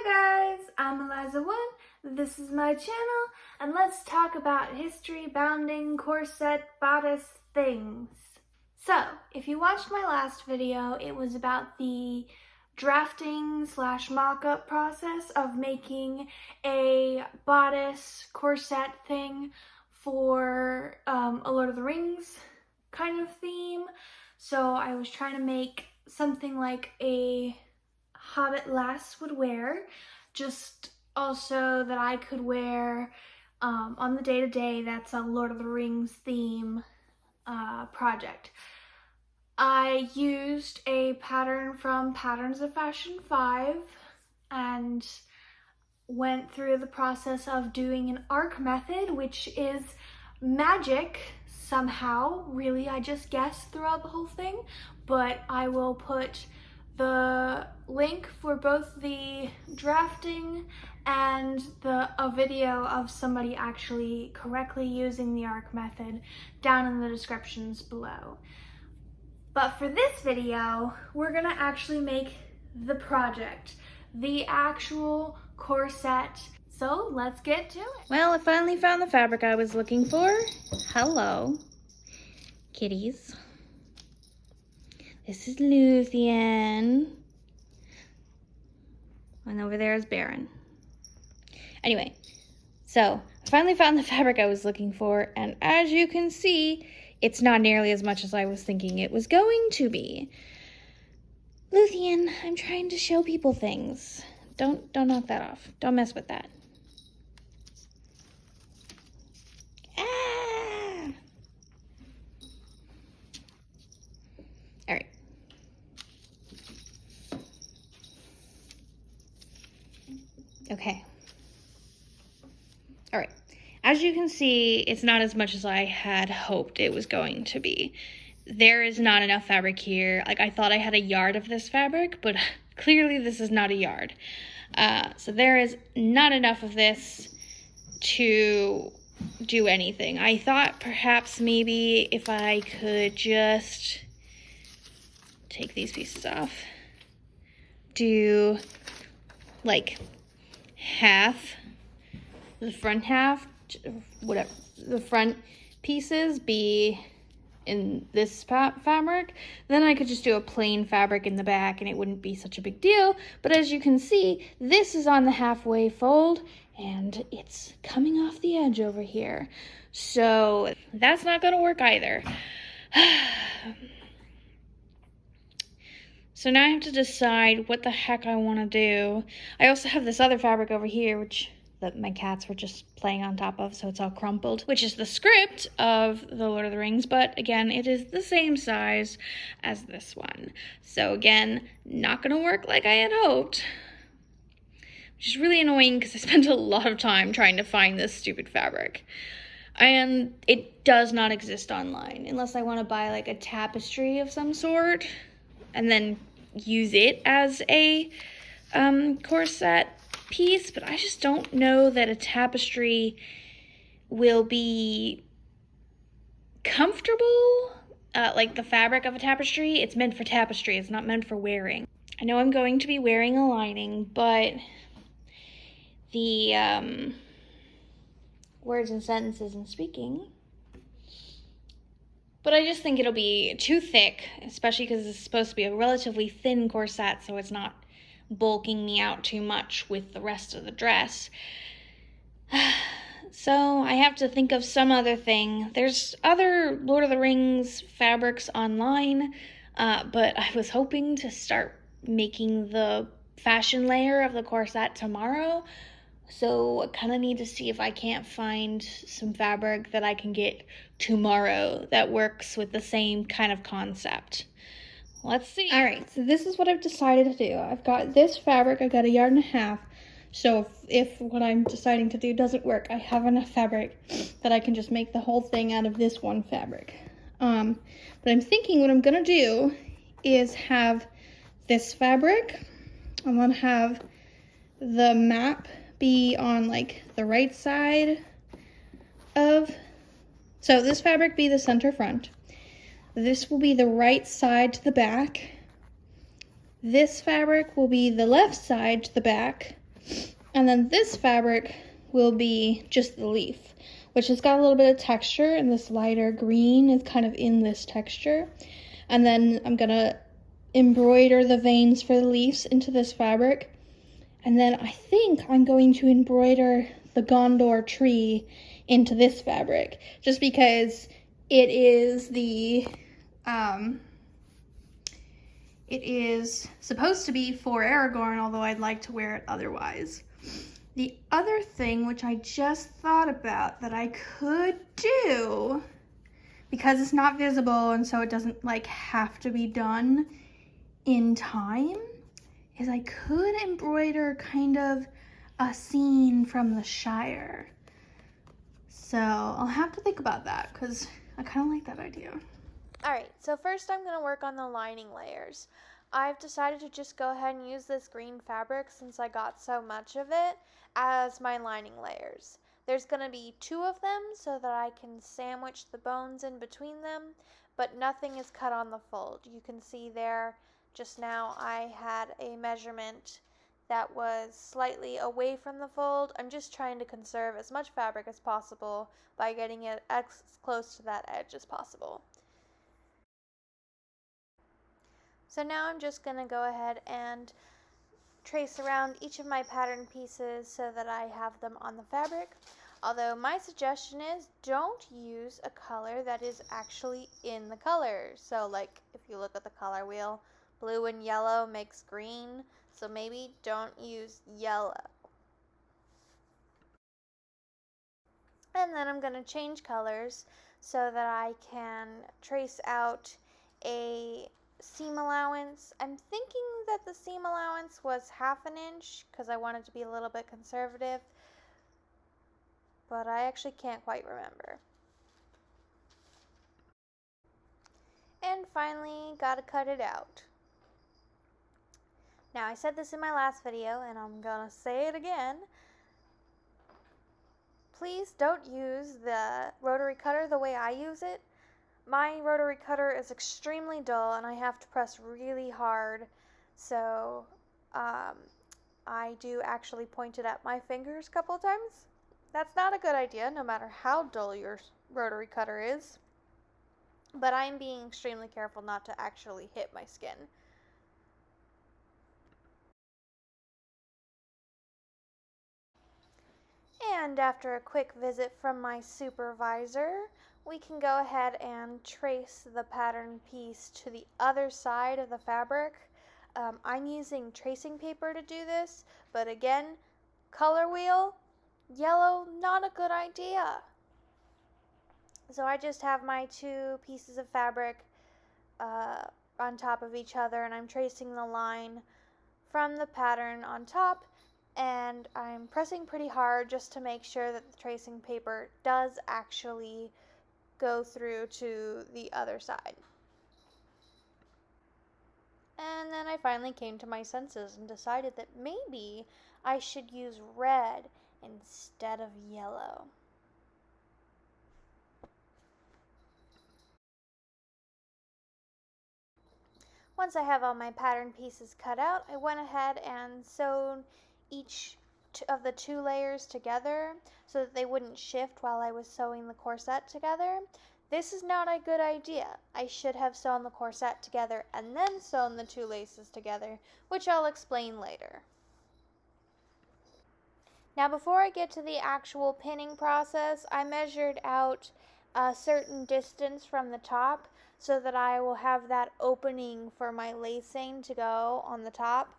Hi guys, I'm Eliza1, this is my channel, and let's talk about history-bounding corset bodice things. So, if you watched my last video, it was about the drafting / mock-up process of making a bodice corset thing for a Lord of the Rings kind of theme. So I was trying to make something like a hobbit lass would wear, just also that I could wear on the day-to-day. That's a Lord of the Rings theme project. I used a pattern from Patterns of Fashion 5 and went through the process of doing an arc method, which is magic somehow. Really, I just guessed throughout the whole thing, but I will put the link for both the drafting and a video of somebody actually correctly using the arc method down in the descriptions below. But for this video, we're gonna actually make the project, the actual corset. So let's get to it. Well, I finally found the fabric I was looking for. Hello, kitties. This is Luthien. And over there is Baron. Anyway, so I finally found the fabric I was looking for, and as you can see, it's not nearly as much as I was thinking it was going to be. Luthien, I'm trying to show people things. Don't knock that off. Don't mess with that. Ah! All right. Okay. All right. As you can see, it's not as much as I had hoped it was going to be. There is not enough fabric here. Like, I thought I had a yard of this fabric, but clearly this is not a yard. So there is not enough of this to do anything. I thought perhaps maybe if I could just take these pieces off, do like half, the front half, whatever, the front pieces be in this fabric, then I could just do a plain fabric in the back and it wouldn't be such a big deal. But as you can see, this is on the halfway fold and it's coming off the edge over here. So that's not gonna work either. So now I have to decide what the heck I want to do. I also have this other fabric over here, which my cats were just playing on top of, so it's all crumpled, which is the script of The Lord of the Rings, but again, it is the same size as this one. So again, not gonna work like I had hoped, which is really annoying because I spent a lot of time trying to find this stupid fabric. And it does not exist online, unless I want to buy like a tapestry of some sort and then use it as a corset piece, but I just don't know that a tapestry will be comfortable. Like the fabric of a tapestry, it's meant for tapestry, it's not meant for wearing. I know I'm going to be wearing a lining, but the words and sentences and speaking, but I just think it'll be too thick, especially because it's supposed to be a relatively thin corset, so it's not bulking me out too much with the rest of the dress. So I have to think of some other thing. There's other Lord of the Rings fabrics online, but I was hoping to start making the fashion layer of the corset tomorrow. So I kind of need to see if I can't find some fabric that I can get tomorrow that works with the same kind of concept. Let's see. All right, so this is what I've decided to do. I've got this fabric, I've got a yard and a half. So if what I'm deciding to do doesn't work, I have enough fabric that I can just make the whole thing out of this one fabric. But I'm thinking what I'm gonna do is have this fabric. I'm gonna have the map be on like the right side of, so this fabric be the center front. This will be the right side to the back. This fabric will be the left side to the back. And then this fabric will be just the leaf, which has got a little bit of texture, and this lighter green is kind of in this texture. And then I'm gonna embroider the veins for the leaves into this fabric. And then I think I'm going to embroider the Gondor tree into this fabric, just because it is it is supposed to be for Aragorn, although I'd like to wear it otherwise. The other thing, which I just thought about that I could do, because it's not visible and so it doesn't like have to be done in time, is I could embroider kind of a scene from the Shire. So I'll have to think about that because I kind of like that idea. Alright, so first I'm going to work on the lining layers. I've decided to just go ahead and use this green fabric, since I got so much of it, as my lining layers. There's going to be 2 of them so that I can sandwich the bones in between them, but nothing is cut on the fold. You can see there just now I had a measurement that was slightly away from the fold. I'm just trying to conserve as much fabric as possible by getting it as close to that edge as possible. So now I'm just going to go ahead and trace around each of my pattern pieces so that I have them on the fabric. Although my suggestion is don't use a color that is actually in the color. So like if you look at the color wheel, blue and yellow makes green, so maybe don't use yellow. And then I'm going to change colors so that I can trace out a seam allowance. I'm thinking that the seam allowance was 1/2 inch because I wanted to be a little bit conservative, but I actually can't quite remember. And finally, gotta cut it out. Now, I said this in my last video, and I'm gonna say it again. Please don't use the rotary cutter the way I use it. My rotary cutter is extremely dull and I have to press really hard, so I do actually point it at my fingers a couple of times. That's not a good idea, no matter how dull your rotary cutter is, but I'm being extremely careful not to actually hit my skin. And after a quick visit from my supervisor, we can go ahead and trace the pattern piece to the other side of the fabric. I'm using tracing paper to do this, but again, color wheel, yellow, not a good idea. So I just have my 2 pieces of fabric on top of each other, and I'm tracing the line from the pattern on top, and I'm pressing pretty hard just to make sure that the tracing paper does actually go through to the other side. And then I finally came to my senses and decided that maybe I should use red instead of yellow. Once I have all my pattern pieces cut out, I went ahead and sewed each of the 2 layers together so that they wouldn't shift while I was sewing the corset together. This is not a good idea. I should have sewn the corset together and then sewn the 2 laces together, which I'll explain later. Now before I get to the actual pinning process, I measured out a certain distance from the top so that I will have that opening for my lacing to go on the top.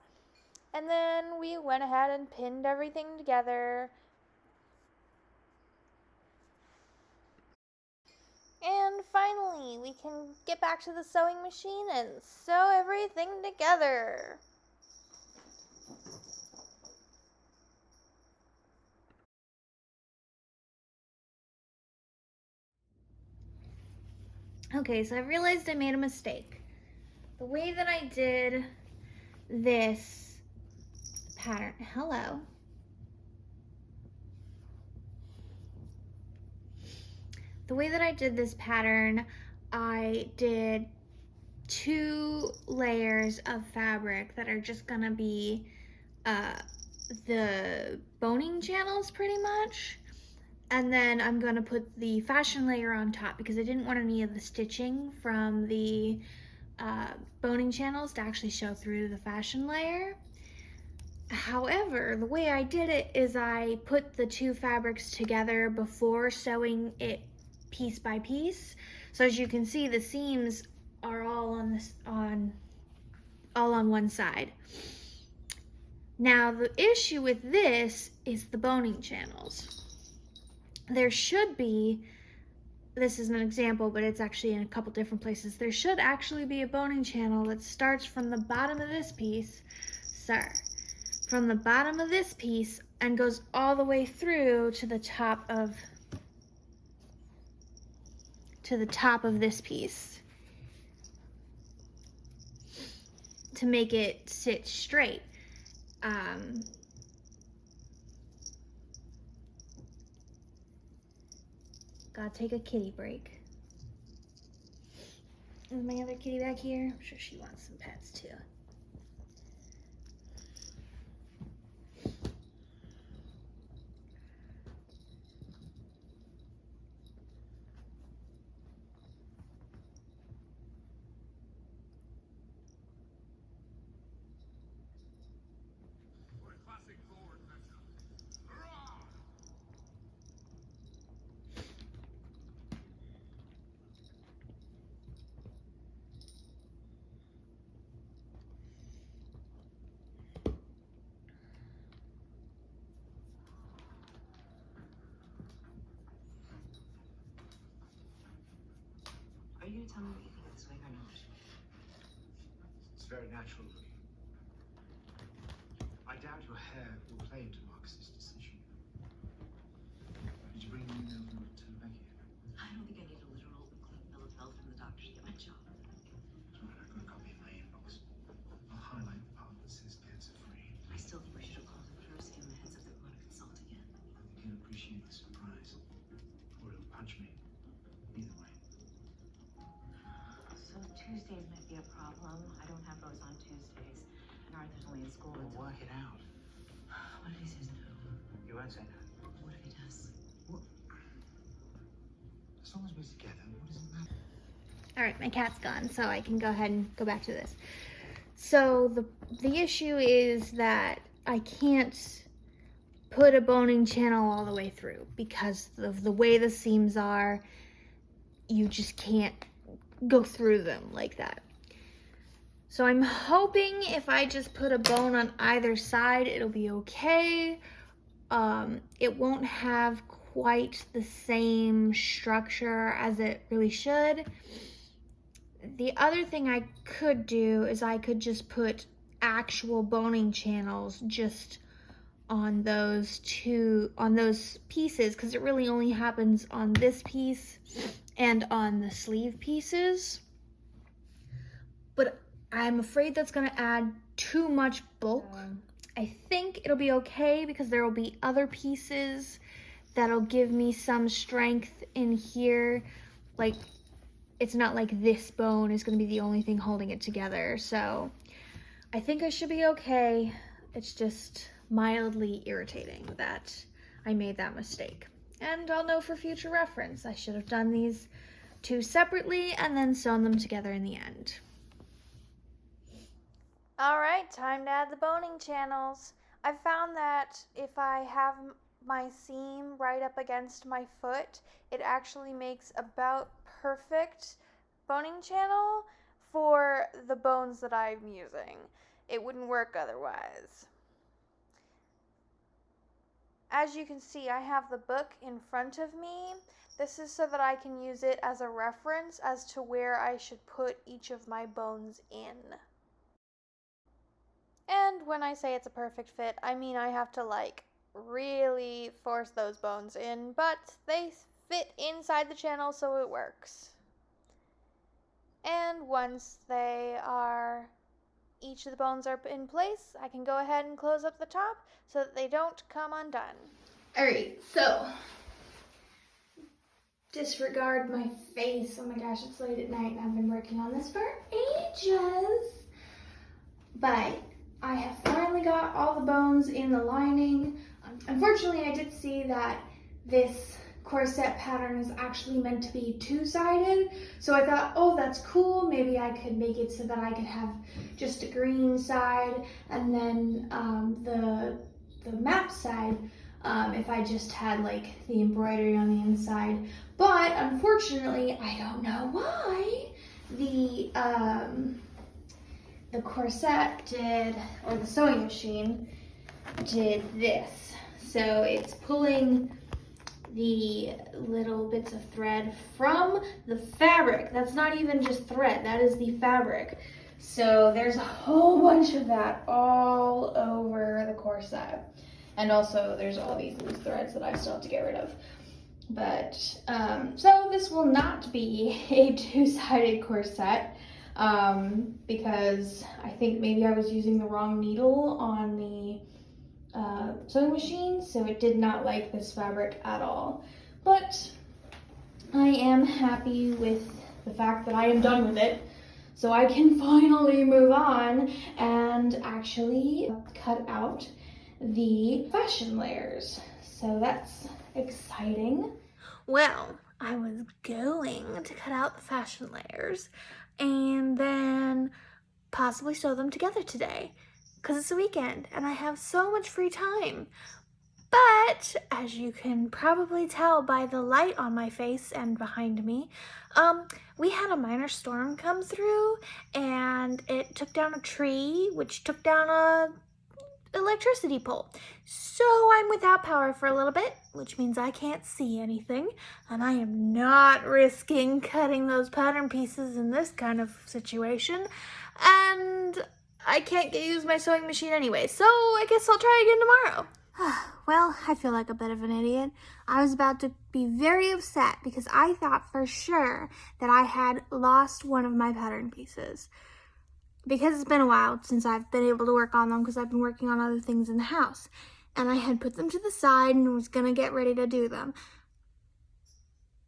And then we went ahead and pinned everything together. And finally, we can get back to the sewing machine and sew everything together. Okay, so I realized I made a mistake. The way that I did this pattern, The way that I did this pattern, I did 2 layers of fabric that are just gonna be the boning channels pretty much. And then I'm gonna put the fashion layer on top because I didn't want any of the stitching from the boning channels to actually show through the fashion layer. However, the way I did it is I put the two fabrics together before sewing it piece by piece. So as you can see, the seams are all on one side. Now the issue with this is the boning channels. There should be, this is an example, but it's actually in a couple different places. There should actually be a boning channel that starts from the bottom of this piece, from the bottom of this piece and goes all the way through to the top of this piece to make it sit straight. Gotta take a kitty break. Is my other kitty back here? I'm sure she wants some pets too. Are you gonna tell me what you think of this wig or not? It's very natural looking. I doubt your hair will play into Marcus's decision. Did you bring an email to Becky? I don't think I need a literal bill of health from the doctor to get my job. It's all right, I've got a copy in my inbox. I'll highlight the part that says cancer free. I still think we should have called him first, given the heads up that we want to consult again. I think he'll appreciate the surprise. Or he'll punch me. Either way. So Tuesdays might be a problem. I don't have those on Tuesdays. And Arthur's only in school We'll until... work it out. What if he says no? You won't say no. What if he does? What? As long as we're together, what does it matter? All right, my cat's gone, so I can go ahead and go back to this. So the issue is that I can't put a boning channel all the way through because of the way the seams are. You just can't go through them like that. So I'm hoping if I just put a bone on either side, it'll be okay. It won't have quite the same structure as it really should. The other thing I could do is I could just put actual boning channels just on those pieces, because it really only happens on this piece and on the sleeve pieces. But I'm afraid that's gonna add too much bulk. I think it'll be okay because there will be other pieces that'll give me some strength in here. Like, it's not like this bone is gonna be the only thing holding it together. So I think I should be okay. It's just mildly irritating that I made that mistake. And I'll know for future reference. I should have done these two separately and then sewn them together in the end. All right, time to add the boning channels. I found that if I have my seam right up against my foot, it actually makes about perfect boning channel for the bones that I'm using. It wouldn't work otherwise. As you can see, I have the book in front of me. This is so that I can use it as a reference as to where I should put each of my bones in. And when I say it's a perfect fit, I mean I have to like really force those bones in, but they fit inside the channel, so it works. And once each of the bones are in place, I can go ahead and close up the top so that they don't come undone. All right, so disregard my face. Oh my gosh, it's late at night and I've been working on this for ages. But I have finally got all the bones in the lining. Unfortunately, I did see that this corset pattern is actually meant to be two-sided, so I thought, oh, that's cool. Maybe I could make it so that I could have just a green side, and then the map side, if I just had like the embroidery on the inside. But unfortunately, I don't know why the corset did, or the sewing machine did this. So it's pulling the little bits of thread from the fabric. That's not even just thread, that is the fabric. So there's a whole bunch of that all over the corset. And also there's all these loose threads that I still have to get rid of. But, so this will not be a two-sided corset, because I think maybe I was using the wrong needle on the sewing machine, so it did not like this fabric at all. But I am happy with the fact that I am done with it, so I can finally move on and actually cut out the fashion layers. So that's exciting. Well, I was going to cut out the fashion layers and then possibly sew them together today, because it's a weekend and I have so much free time. But as you can probably tell by the light on my face and behind me, we had a minor storm come through and it took down a tree, which took down a electricity pole. So I'm without power for a little bit, which means I can't see anything, and I am not risking cutting those pattern pieces in this kind of situation, and I can't use my sewing machine anyway, so I guess I'll try again tomorrow. Well, I feel like a bit of an idiot. I was about to be very upset because I thought for sure that I had lost one of my pattern pieces. Because it's been a while since I've been able to work on them, because I've been working on other things in the house. And I had put them to the side and was gonna get ready to do them.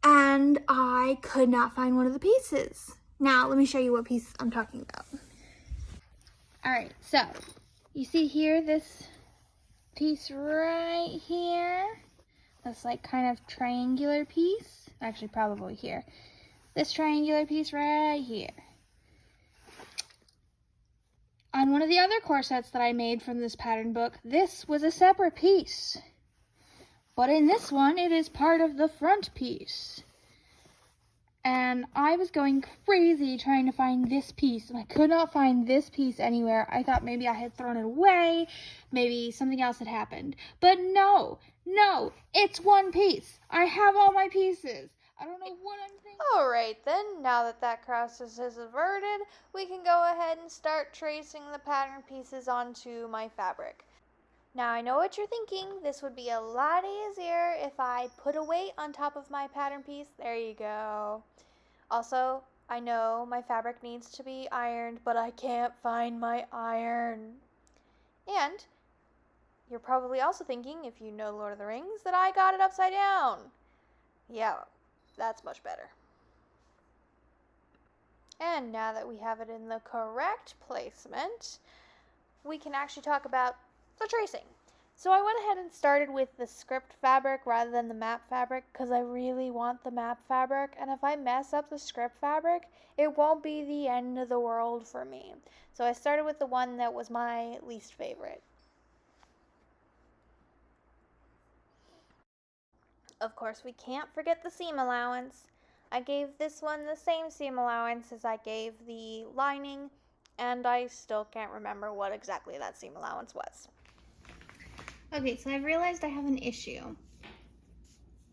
And I could not find one of the pieces. Now, let me show you what piece I'm talking about. All right, so you see here, this piece right here, this like kind of triangular piece, actually probably here. This triangular piece right here. On one of the other corsets that I made from this pattern book, this was a separate piece. But in this one, it is part of the front piece. And I was going crazy trying to find this piece, and I could not find this piece anywhere. I thought maybe I had thrown it away, maybe something else had happened. But no, it's one piece. I have all my pieces. I don't know what I'm thinking. All right then, now that that crisis is averted, we can go ahead and start tracing the pattern pieces onto my fabric. Now I know what you're thinking, this would be a lot easier if I put a weight on top of my pattern piece. There you go. Also, I know my fabric needs to be ironed, but I can't find my iron. And you're probably also thinking, if you know Lord of the Rings, that I got it upside down. Yeah, that's much better. And now that we have it in the correct placement, we can actually talk about the tracing. So I went ahead and started with the script fabric rather than the map fabric because I really want the map fabric, and if I mess up the script fabric, it won't be the end of the world for me. So I started with the one that was my least favorite. Of course, we can't forget the seam allowance. I gave this one the same seam allowance as I gave the lining, and I still can't remember what exactly that seam allowance was. Okay, so I've realized I have an issue.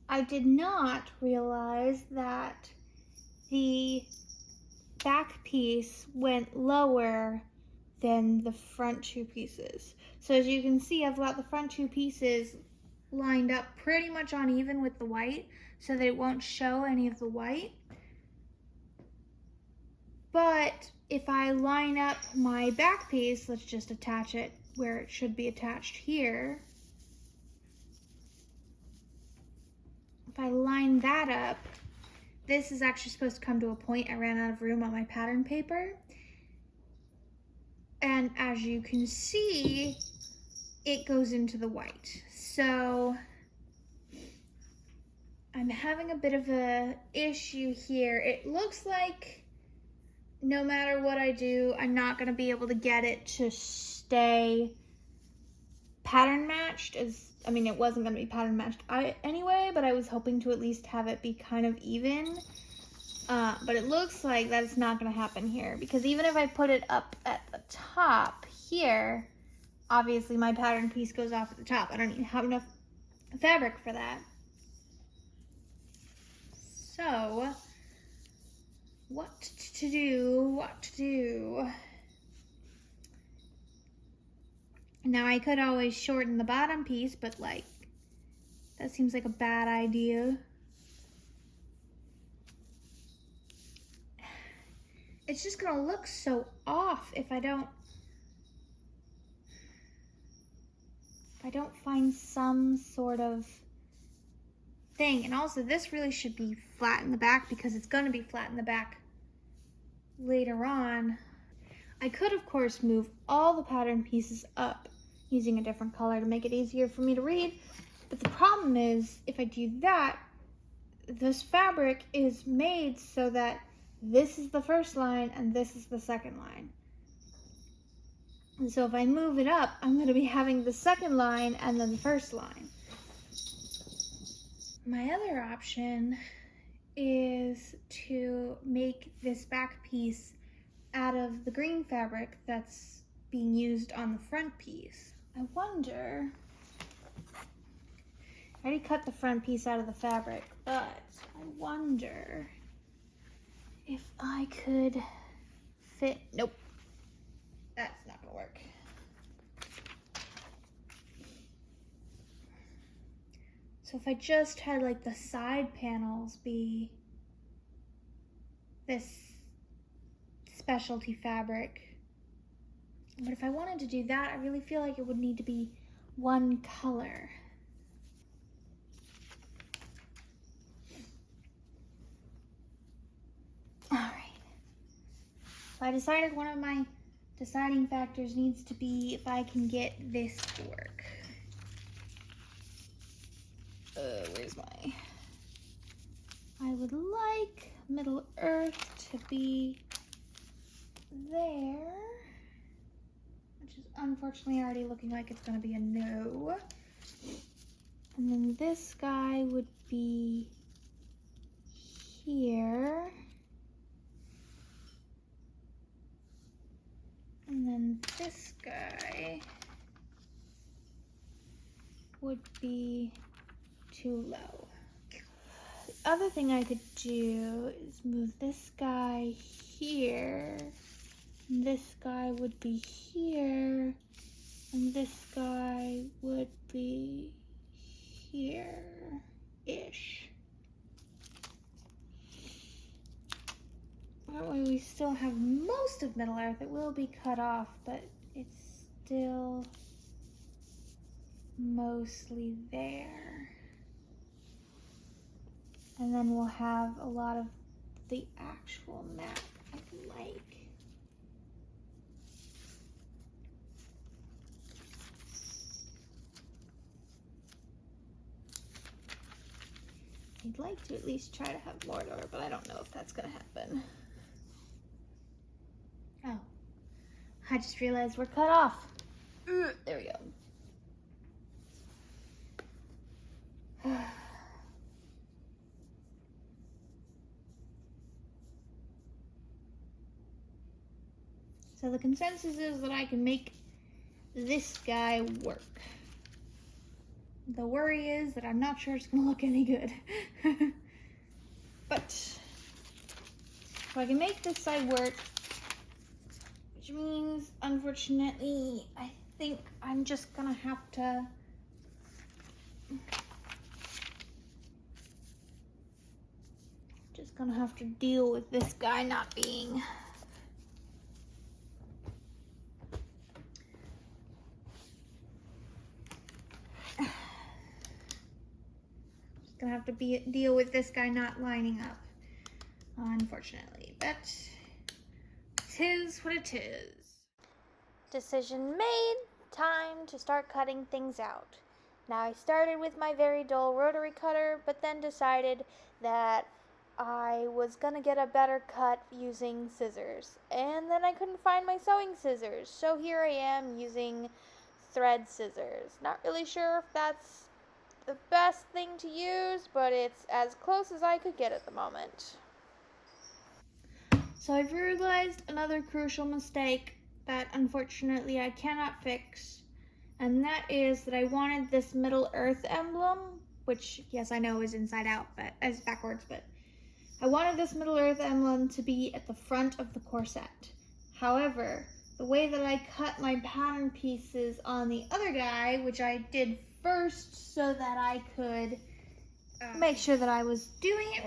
I did not realize that the back piece went lower than the front two pieces. So as you can see, I've got the front two pieces lined up pretty much on even with the white so that it won't show any of the white. But if I line up my back piece, let's just attach it where it should be attached here. If I line that up, this is actually supposed to come to a point. I ran out of room on my pattern paper. And as you can see, it goes into the white. So I'm having a bit of a issue here. It looks like no matter what I do, I'm not gonna be able to get it to stay pattern matched. I mean, it wasn't gonna be pattern matched anyway, but I was hoping to at least have it be kind of even. But it looks like that it's not gonna happen here, because even if I put it up at the top here, obviously my pattern piece goes off at the top. I don't even have enough fabric for that. So, what to do? Now I could always shorten the bottom piece, but like, that seems like a bad idea. It's just gonna look so off if I don't find some sort of thing. And also, this really should be flat in the back, because it's gonna be flat in the back later on. I could, of course, move all the pattern pieces up using a different color to make it easier for me to read. But the problem is, if I do that, this fabric is made so that this is the first line and this is the second line. And so if I move it up, I'm going to be having the second line and then the first line. My other option is to make this back piece out of the green fabric that's being used on the front piece. I wonder, I already cut the front piece out of the fabric, but I wonder if I could fit, nope, that's not gonna work. So if I just had like the side panels be this specialty fabric, but if I wanted to do that, I really feel like it would need to be one color. All right. So I decided one of my deciding factors needs to be if I can get this to work. Where's my... I would like Middle Earth to be there, which is unfortunately already looking like it's going to be a no. And then this guy would be here. And then this guy would be too low. The other thing I could do is move this guy here. And this guy would be here. And this guy would be here-ish. That way we still have most of Middle Earth. It will be cut off, but it's still mostly there. And then we'll have a lot of the actual map I'd like. I'd like to at least try to have Mordor, but I don't know if that's gonna happen. Oh, I just realized we're cut off. There we go. So the consensus is that I can make this guy work. The worry is that I'm not sure it's gonna look any good. But if I can make this side work, which means, unfortunately, I think I'm just gonna have to deal with this guy not being deal with this guy not lining up, unfortunately, but 'tis what it is. Decision made, time to start cutting things out. Now I started with my very dull rotary cutter, but then decided that I was gonna get a better cut using scissors. And then I couldn't find my sewing scissors, so here I am using thread scissors. Not really sure if that's the best thing to use, but it's as close as I could get at the moment. So I've realized another crucial mistake that unfortunately I cannot fix, and that is that I wanted this Middle Earth emblem, which yes I know is inside out, but as backwards, but I wanted this Middle Earth emblem to be at the front of the corset. However, the way that I cut my pattern pieces on the other guy, which I did first so that I could make sure that I was doing it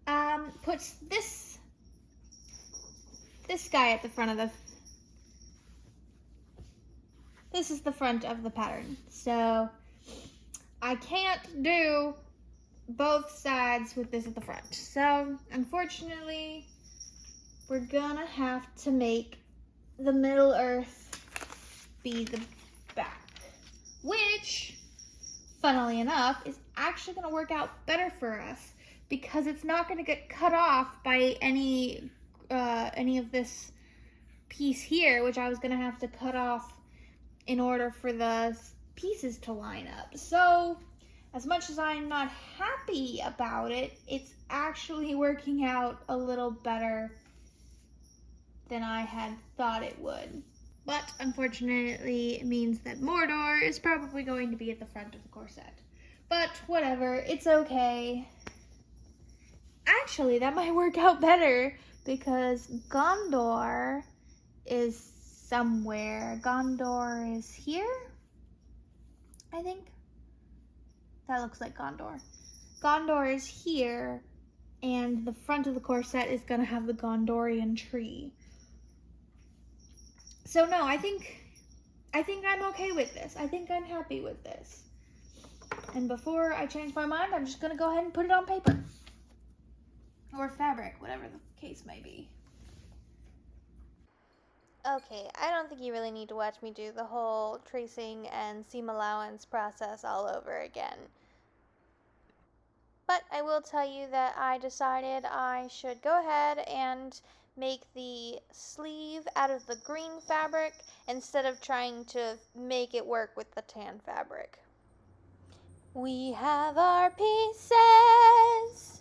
right, puts this guy at the front of the, this is the front of the pattern. So I can't do both sides with this at the front. So unfortunately, we're gonna have to make the Middle Earth be the back, which, funnily enough, is actually gonna work out better for us because it's not gonna get cut off by any of this piece here, which I was gonna have to cut off in order for the pieces to line up. So as much as I'm not happy about it, it's actually working out a little better than I had thought it would. But unfortunately, it means that Mordor is probably going to be at the front of the corset. But whatever, it's okay. Actually, that might work out better because Gondor is somewhere. Gondor is here, I think. That looks like Gondor. Gondor is here, and the front of the corset is gonna have the Gondorian tree. So no, I think I'm okay with this. I think I'm happy with this. And before I change my mind, I'm just gonna go ahead and put it on paper. Or fabric, whatever the case may be. Okay, I don't think you really need to watch me do the whole tracing and seam allowance process all over again. But I will tell you that I decided I should go ahead and make the sleeve out of the green fabric instead of trying to make it work with the tan fabric. We have our pieces.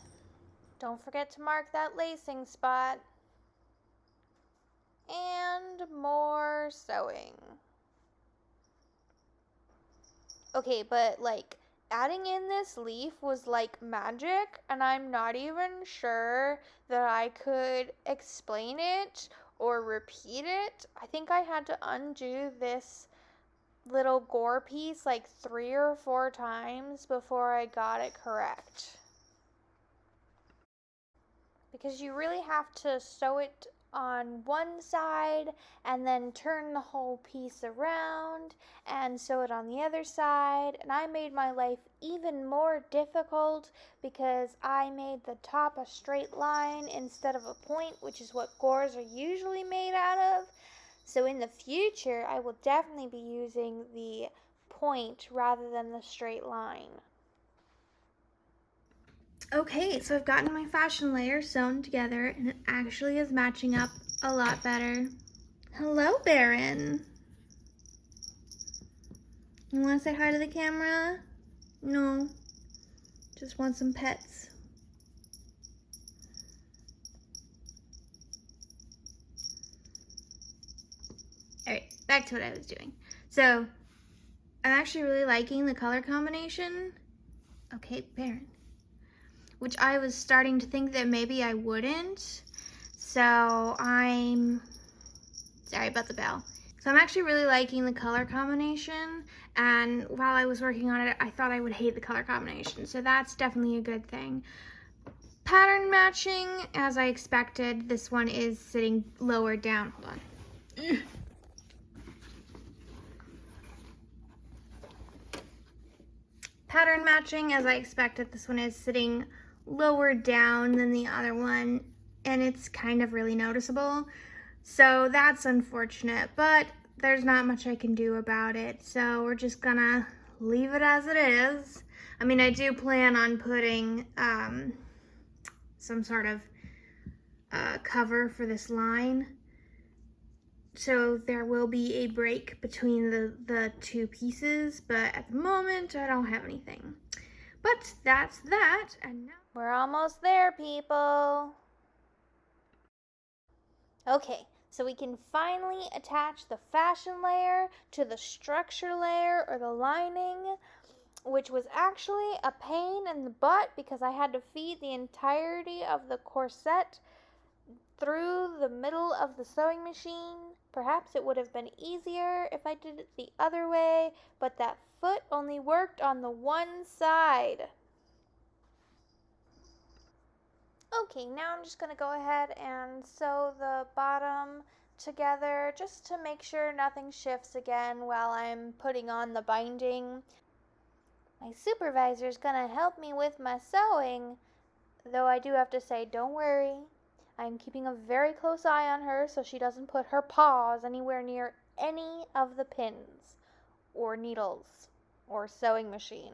Don't forget to mark that lacing spot. And more sewing. Okay, but like adding in this leaf was like magic, and I'm not even sure that I could explain it or repeat it. I think I had to undo this little gore piece like 3 or 4 times before I got it correct. Because you really have to sew it on one side and then turn the whole piece around and sew it on the other side, and I made my life even more difficult because I made the top a straight line instead of a point, which is what gores are usually made out of. So in the future I will definitely be using the point rather than the straight line. Okay, so I've gotten my fashion layer sewn together, and it actually is matching up a lot better. Hello, Baron. You want to say hi to the camera? No, just want some pets. Alright, back to what I was doing. So, I'm actually really liking the color combination. Okay, Baron. Which I was starting to think that maybe I wouldn't. So I'm sorry about the bell. So I'm actually really liking the color combination, and while I was working on it, I thought I would hate the color combination. So that's definitely a good thing. Pattern matching, as I expected, this one is sitting lower down. Hold on. Pattern matching, as I expected, this one is sitting lower down than the other one, and it's kind of really noticeable. So that's unfortunate, but there's not much I can do about it. So we're just gonna leave it as it is. I mean, I do plan on putting some sort of cover for this line. So there will be a break between the two pieces, but at the moment I don't have anything. But that's that, and now We're almost there, people. Okay, so we can finally attach the fashion layer to the structure layer or the lining, which was actually a pain in the butt because I had to feed the entirety of the corset through the middle of the sewing machine. Perhaps it would have been easier if I did it the other way, but that foot only worked on the one side. Okay, now I'm just going to go ahead and sew the bottom together just to make sure nothing shifts again while I'm putting on the binding. My supervisor is going to help me with my sewing, though I do have to say, don't worry. I'm keeping a very close eye on her so she doesn't put her paws anywhere near any of the pins or needles or sewing machine.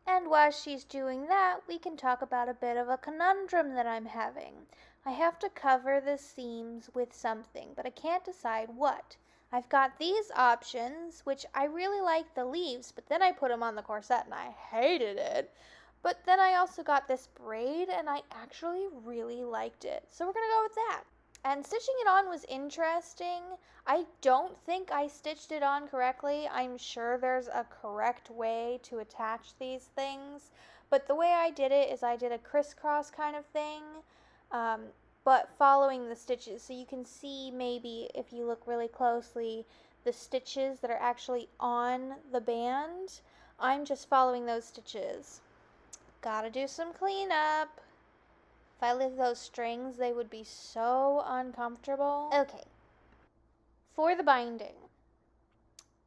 And while she's doing that, we can talk about a bit of a conundrum that I'm having. I have to cover the seams with something, but I can't decide what. I've got these options, which I really like the leaves, but then I put them on the corset and I hated it. But then I also got this braid and I actually really liked it. So we're going to go with that. And stitching it on was interesting. I don't think I stitched it on correctly. I'm sure there's a correct way to attach these things. But the way I did it is I did a crisscross kind of thing, but following the stitches. So you can see maybe if you look really closely the stitches that are actually on the band. I'm just following those stitches. Gotta do some cleanup. If I leave those strings, they would be so uncomfortable. Okay. For the binding,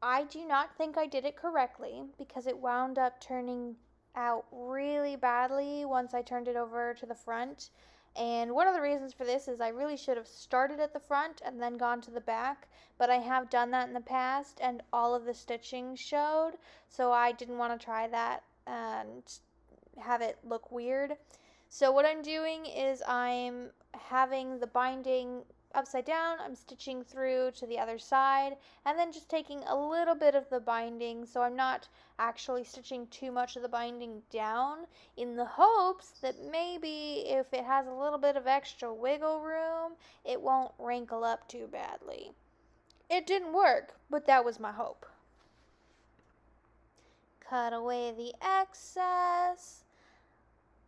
I do not think I did it correctly because it wound up turning out really badly once I turned it over to the front. And one of the reasons for this is I really should have started at the front and then gone to the back, but I have done that in the past and all of the stitching showed, so I didn't want to try that and have it look weird. So what I'm doing is I'm having the binding upside down, I'm stitching through to the other side, and then just taking a little bit of the binding, so I'm not actually stitching too much of the binding down, in the hopes that maybe if it has a little bit of extra wiggle room, it won't wrinkle up too badly. It didn't work, but that was my hope. Cut away the excess.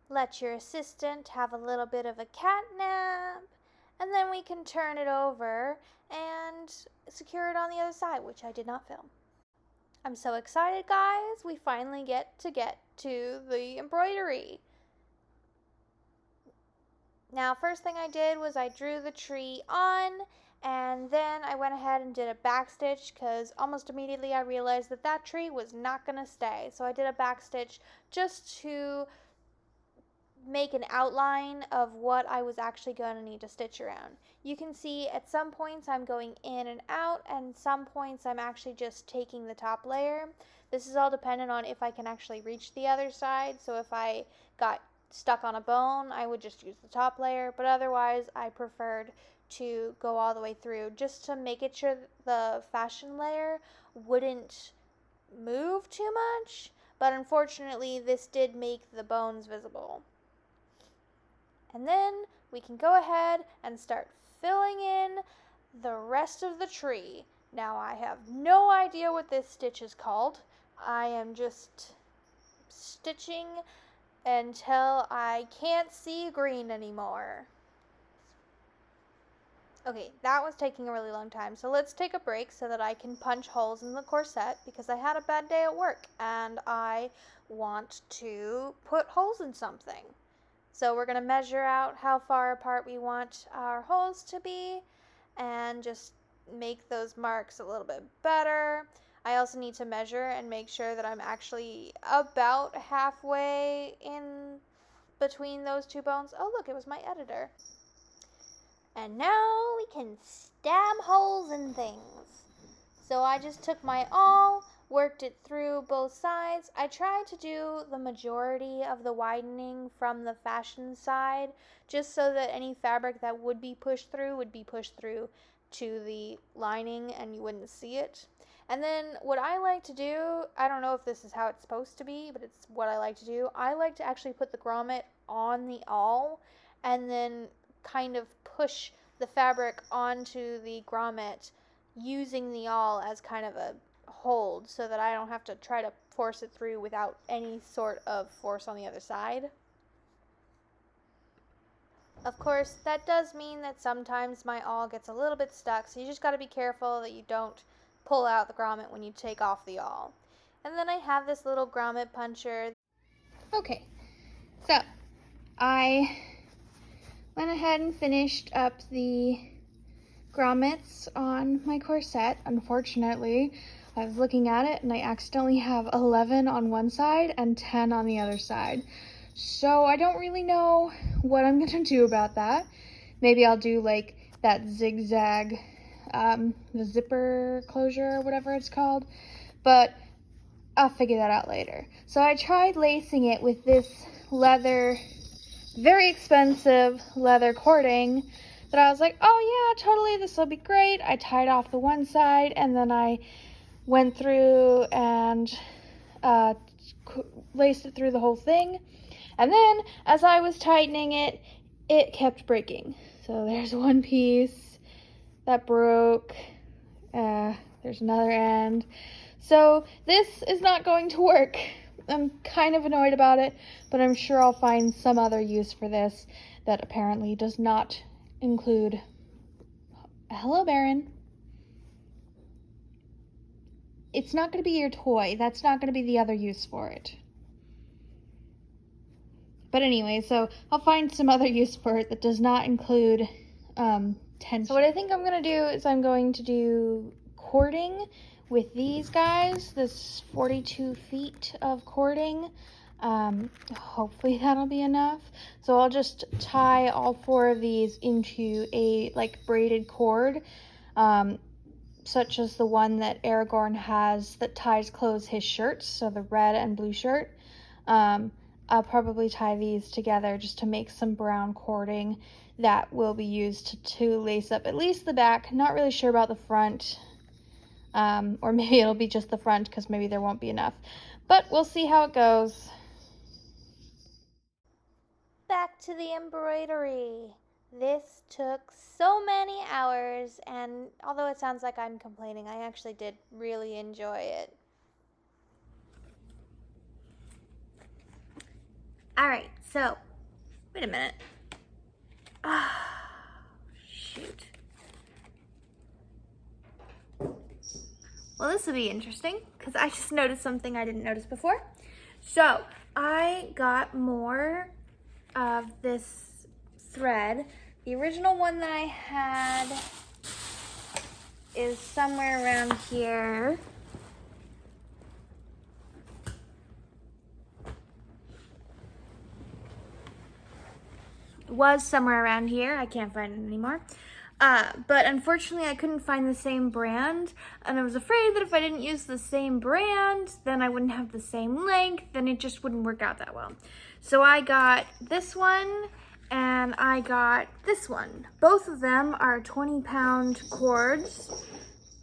Let your assistant have a little bit of a cat nap, and then we can turn it over and secure it on the other side, which I did not film. I'm so excited, guys. We finally get to the embroidery. Now, first thing I did was I drew the tree on, and then I went ahead and did a back stitch because almost immediately I realized that that tree was not going to stay. So I did a back stitch just to make an outline of what I was actually going to need to stitch around. You can see at some points I'm going in and out, and some points I'm actually just taking the top layer. This is all dependent on if I can actually reach the other side. So if I got stuck on a bone, I would just use the top layer, but otherwise I preferred to go all the way through just to make it sure the fashion layer wouldn't move too much. But unfortunately, this did make the bones visible. And then we can go ahead and start filling in the rest of the tree. Now I have no idea what this stitch is called. I am just stitching until I can't see green anymore. Okay, that was taking a really long time, so let's take a break so that I can punch holes in the corset because I had a bad day at work and I want to put holes in something. So we're going to measure out how far apart we want our holes to be and just make those marks a little bit better. I also need to measure and make sure that I'm actually about halfway in between those two bones. Oh, look, it was my editor. And now we can stab holes in things. So I just took my awl, worked it through both sides. I tried to do the majority of the widening from the fashion side, just so that any fabric that would be pushed through to the lining and you wouldn't see it. And then what I like to do, I don't know if this is how it's supposed to be, but it's what I like to do. I like to actually put the grommet on the awl and then kind of push the fabric onto the grommet using the awl as kind of a hold so that I don't have to try to force it through without any sort of force on the other side. Of course, that does mean that sometimes my awl gets a little bit stuck, so you just got to be careful that you don't pull out the grommet when you take off the awl. And then I have this little grommet puncher. Okay, so I went ahead and finished up the grommets on my corset. Unfortunately, I was looking at it and I accidentally have 11 on one side and 10 on the other side. So I don't really know what I'm gonna do about that. Maybe I'll do like that zigzag, the zipper closure or whatever it's called, but I'll figure that out later. So I tried lacing it with this leather, very expensive leather cording that I was like, oh yeah, totally, this will be great. I tied off the one side and then I went through and laced it through the whole thing. And then as I was tightening it, it kept breaking. So there's one piece that broke. There's another end. So this is not going to work. I'm kind of annoyed about it, but I'm sure I'll find some other use for this that apparently does not include... Hello, Baron. It's not going to be your toy. That's not going to be the other use for it. But anyway, so I'll find some other use for it that does not include tension. So what I think I'm going to do is I'm going to do cording with these guys, this 42 feet of cording. Hopefully that'll be enough. So I'll just tie all 4 of these into a like braided cord, such as the one that Aragorn has that ties close his shirts, so the red and blue shirt. I'll probably tie these together just to make some brown cording that will be used to lace up at least the back. Not really sure about the front, or maybe it'll be just the front because maybe there won't be enough. But we'll see how it goes. Back to the embroidery. This took so many hours, and although it sounds like I'm complaining, I actually did really enjoy it. Alright, so, wait a minute. Oh, shoot. Well, this will be interesting, because I just noticed something I didn't notice before. So, I got more of this thread. The original one that I had is somewhere around here. Was somewhere around here. I can't find it anymore. But unfortunately I couldn't find the same brand, and I was afraid that if I didn't use the same brand, then I wouldn't have the same length, then it just wouldn't work out that well. So I got this one, and I got this one. Both of them are 20-pound cords.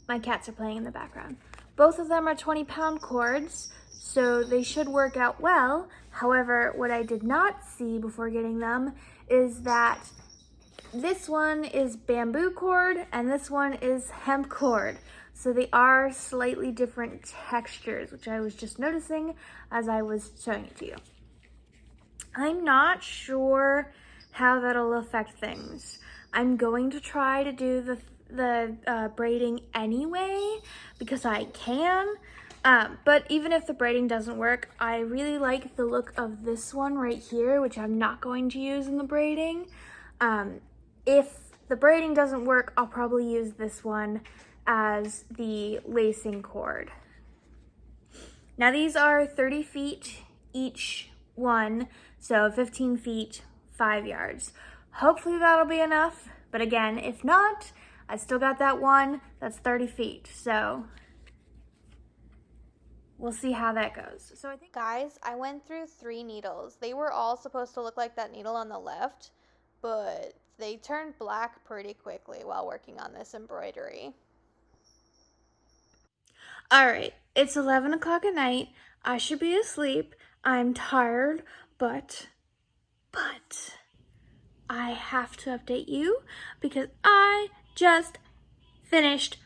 My cats are playing in the background. Both of them are 20-pound cords, so they should work out well. However, what I did not see before getting them is that this one is bamboo cord and this one is hemp cord. So they are slightly different textures, which I was just noticing as I was showing it to you. I'm not sure how that'll affect things. I'm going to try to do the braiding anyway because I can. But even if the braiding doesn't work, I really like the look of this one right here, which I'm not going to use in the braiding. If the braiding doesn't work, I'll probably use this one as the lacing cord. Now these are 30 feet each one, so 15 feet, 5 yards. Hopefully that'll be enough, but again, if not, I still got that one that's 30 feet, so we'll see how that goes. So I think, Guys, I went through 3 needles. They were all supposed to look like that needle on the left, but they turned black pretty quickly while working on this embroidery. all right, it's 11 o'clock at night. I should be asleep. I'm tired, but I have to update you because I just finished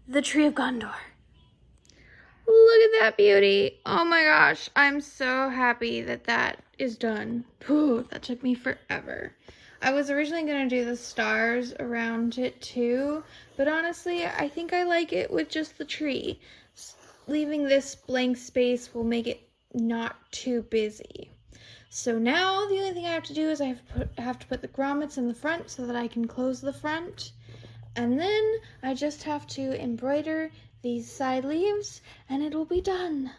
the Tree of Gondor. Look at that beauty. Oh my gosh, I'm so happy that that is done. Whew, that took me forever. I was originally going to do the stars around it too, but honestly, I think I like it with just the tree. Leaving this blank space will make it not too busy. So now the only thing I have to do is I have to put the grommets in the front so that I can close the front. And then I just have to embroider these side leaves and it will be done.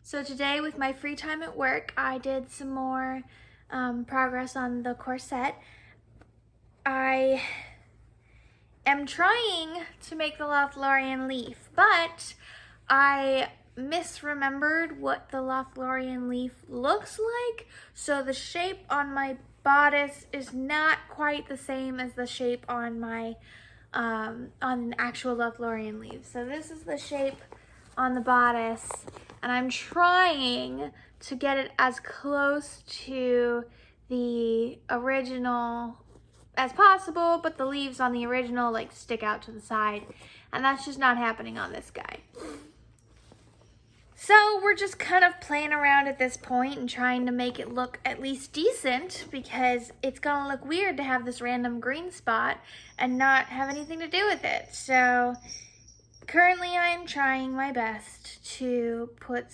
So today with my free time at work, I did some more progress on the corset. I am trying to make the Lothlorien leaf, but I misremembered what the Lothlorien leaf looks like, so the shape on my bodice is not quite the same as the shape on my on an actual Lothlorien leaf. So this is the shape on the bodice, and I'm trying to get it as close to the original as possible, but the leaves on the original like stick out to the side, and that's just not happening on this guy. So we're just kind of playing around at this point and trying to make it look at least decent, because it's gonna look weird to have this random green spot and not have anything to do with it. So currently I'm trying my best to put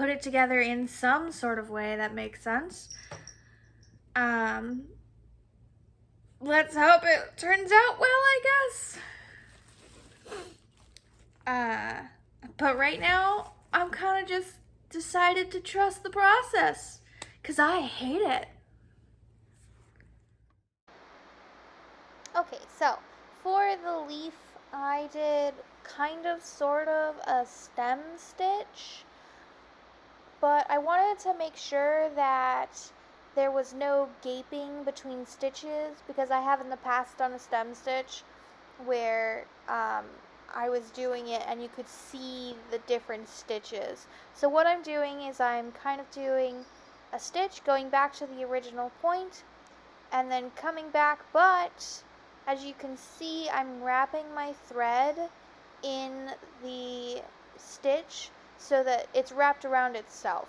it together in some sort of way that makes sense. Let's hope it turns out well, I guess. But right now, I'm kind of just decided to trust the process, because I hate it. Okay, so for the leaf, I did kind of sort of a stem stitch, but I wanted to make sure that there was no gaping between stitches, because I have in the past done a stem stitch where I was doing it and you could see the different stitches. So what I'm doing is I'm kind of doing a stitch going back to the original point and then coming back, but as you can see, I'm wrapping my thread in the stitch so that it's wrapped around itself.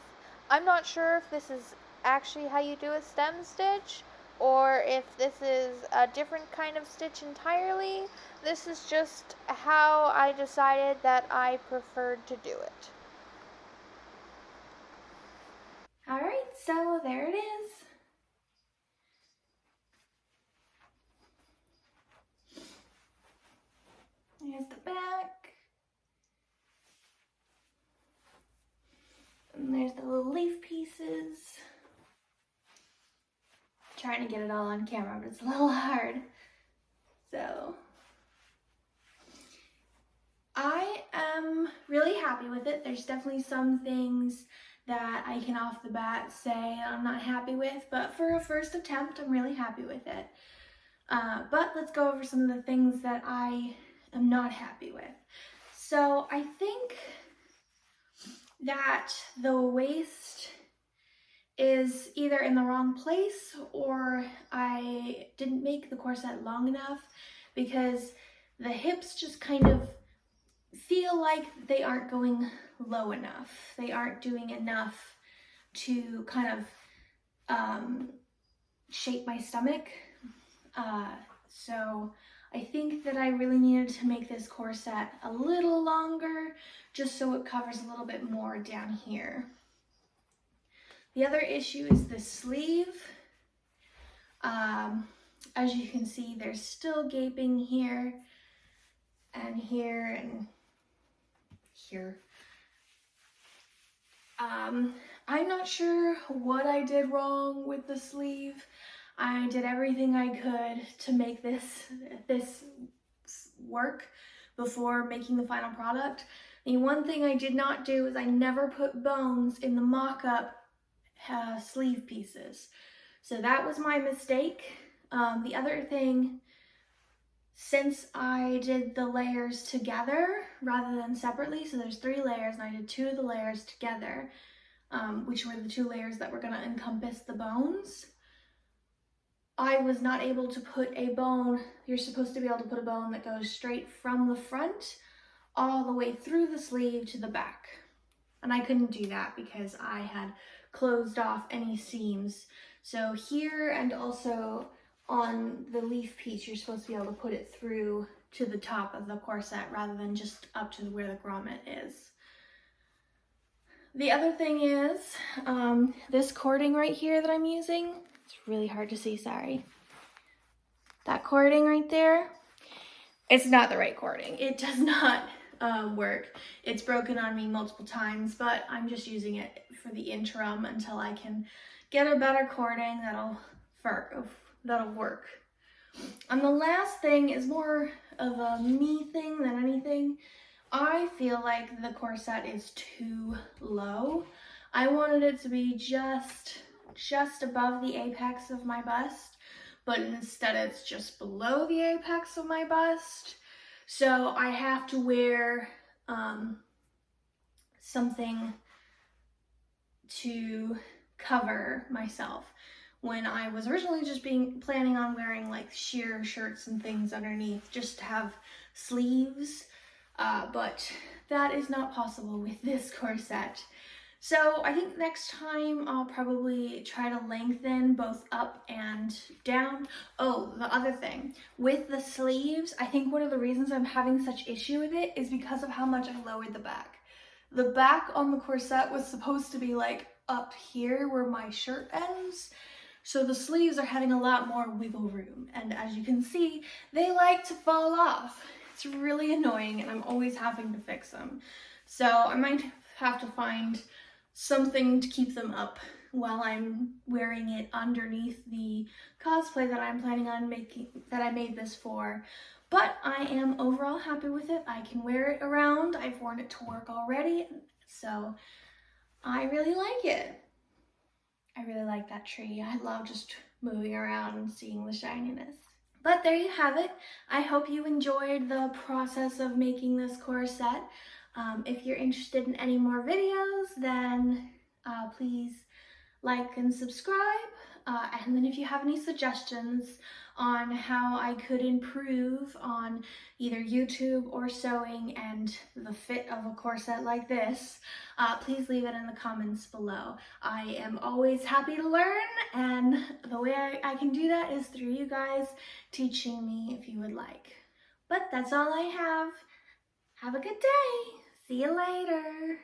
I'm not sure if this is actually how you do a stem stitch, or if this is a different kind of stitch entirely. This is just how I decided that I preferred to do it. All right, so there it is. Here's the back. And there's the little leaf pieces. Trying to get it all on camera, but it's a little hard. So I am really happy with it. There's definitely some things that I can off the bat say I'm not happy with, but for a first attempt, I'm really happy with it. But let's go over some of the things that I am not happy with. So I think that the waist is either in the wrong place, or I didn't make the corset long enough, because the hips just kind of feel like they aren't going low enough. They aren't doing enough to kind of shape my stomach. So I think that I really needed to make this corset a little longer, just so it covers a little bit more down here. The other issue is the sleeve. As you can see, there's still gaping here and here and here. I'm not sure what I did wrong with the sleeve. I did everything I could to make this work before making the final product. The one thing I did not do is I never put bones in the mock-up sleeve pieces. So that was my mistake. The other thing, since I did the layers together rather than separately, so there's 3 layers and I did 2 of the layers together, which were the 2 layers that were going to encompass the bones, I was not able to put a bone. You're supposed to be able to put a bone that goes straight from the front all the way through the sleeve to the back. And I couldn't do that because I had closed off any seams. So here and also on the leaf piece, you're supposed to be able to put it through to the top of the corset rather than just up to where the grommet is. The other thing is this cording right here that I'm using. It's really hard to see, sorry. That cording right there, it's not the right cording. It does not work. It's broken on me multiple times, but I'm just using it for the interim until I can get a better cording that'll work. And the last thing is more of a me thing than anything. I feel like the corset is too low. I wanted it to be just above the apex of my bust, but instead it's just below the apex of my bust. So I have to wear something to cover myself. When I was originally just planning on wearing like sheer shirts and things underneath just to have sleeves, but that is not possible with this corset. So I think next time I'll probably try to lengthen both up and down. Oh, the other thing, with the sleeves, I think one of the reasons I'm having such issue with it is because of how much I lowered the back. The back on the corset was supposed to be like up here where my shirt ends. So the sleeves are having a lot more wiggle room. And as you can see, they like to fall off. It's really annoying and I'm always having to fix them. So I might have to find something to keep them up while I'm wearing it underneath the cosplay that I'm planning on making, that I made this for. But I am overall happy with it. I can wear it around. I've worn it to work already, so I really like it. I really like that tree. I love just moving around and seeing the shininess. But there you have it. I hope you enjoyed the process of making this corset. If you're interested in any more videos, then please like and subscribe. And then if you have any suggestions on how I could improve on either YouTube or sewing and the fit of a corset like this, please leave it in the comments below. I am always happy to learn, and the way I can do that is through you guys teaching me if you would like. But that's all I have. Have a good day. See you later.